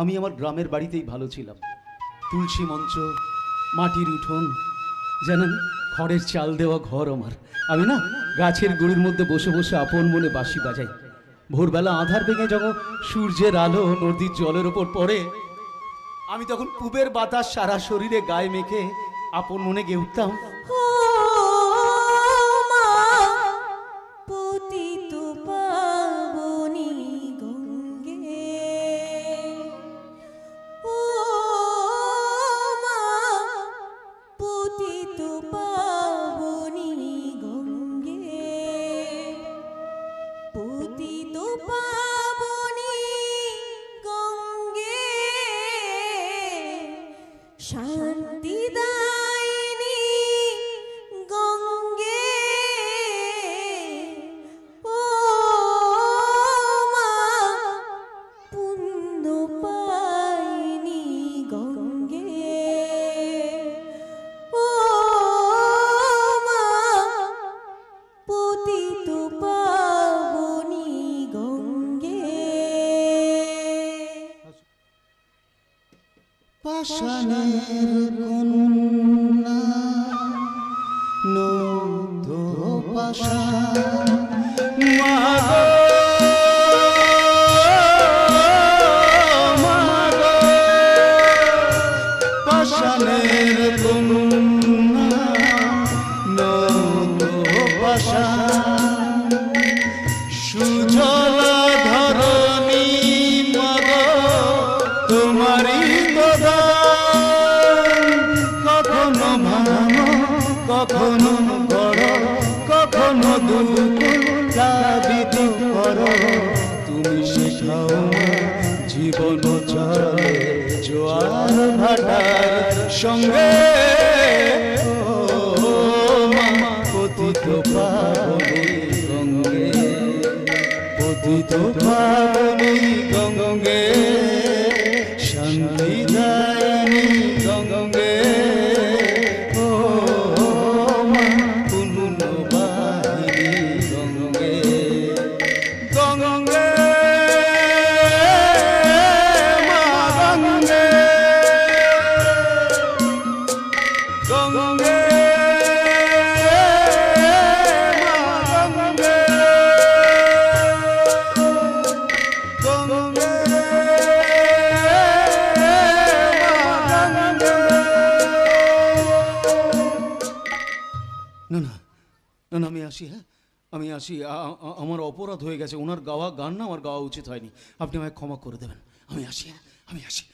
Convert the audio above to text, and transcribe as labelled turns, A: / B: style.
A: আমি আমার গ্রামের বাড়িতেই ভালো ছিলাম। তুলসী মঞ্চ, মাটির উঠোন, জানেন খড়ের চাল দেওয়া ঘর আমার। আমি না গাছের গুড়ির মধ্যে বসে বসে আপন মনে বাঁশি বাজাই। ভোরবেলা আধার ভেঙে যখন সূর্যের আলো নদীর জলের ওপর পড়ে, আমি তখন পুবের বাতাস সারা শরীরে গায়ে মেখে আপন মনে গেয়ে উঠতাম,
B: ও মা পতিত পাবনী গঙ্গে, ও মা পতিত পাবনী গঙ্গে, পতিত পাবনী গঙ্গে, শান্তি দায়িনী গঙ্গে, ও মা পুণ্য পায়নি গঙ্গে, ও মা পতিত পাবনী গঙ্গে।
A: পাষাণের কন্যা নৌত পাষাণ, মাগো মাগো পাষাণের কন্যা নৌত পাষাণ, সুজলা ধরণী মাগো তোমারই কখনো ভাঙো কখনো বড়, কখনো দুঃখিত করো, তুমি শেখাও জীবন চলে জোয়ার ভাটার সঙ্গে, ও মা পতিত পাবনী গঙ্গে, পতিত পাবনী গঙ্গে, শান্তি দায়িনী গঙ্গে, ও মা পুণ্য বাহিনী গঙ্গে, গঙ্গে মা গঙ্গে, গঙ্গে মা গঙ্গে, গঙ্গে না না না না, আমি আসি। হ্যাঁ আমি আসি। আমার অপরাধ হয়ে গেছে। ওনার গাওয়া গান না আমার গাওয়া উচিত হয়নি। আপনি আমায় ক্ষমা করে দেবেন। আমি আসি। হ্যাঁ আমি আসি।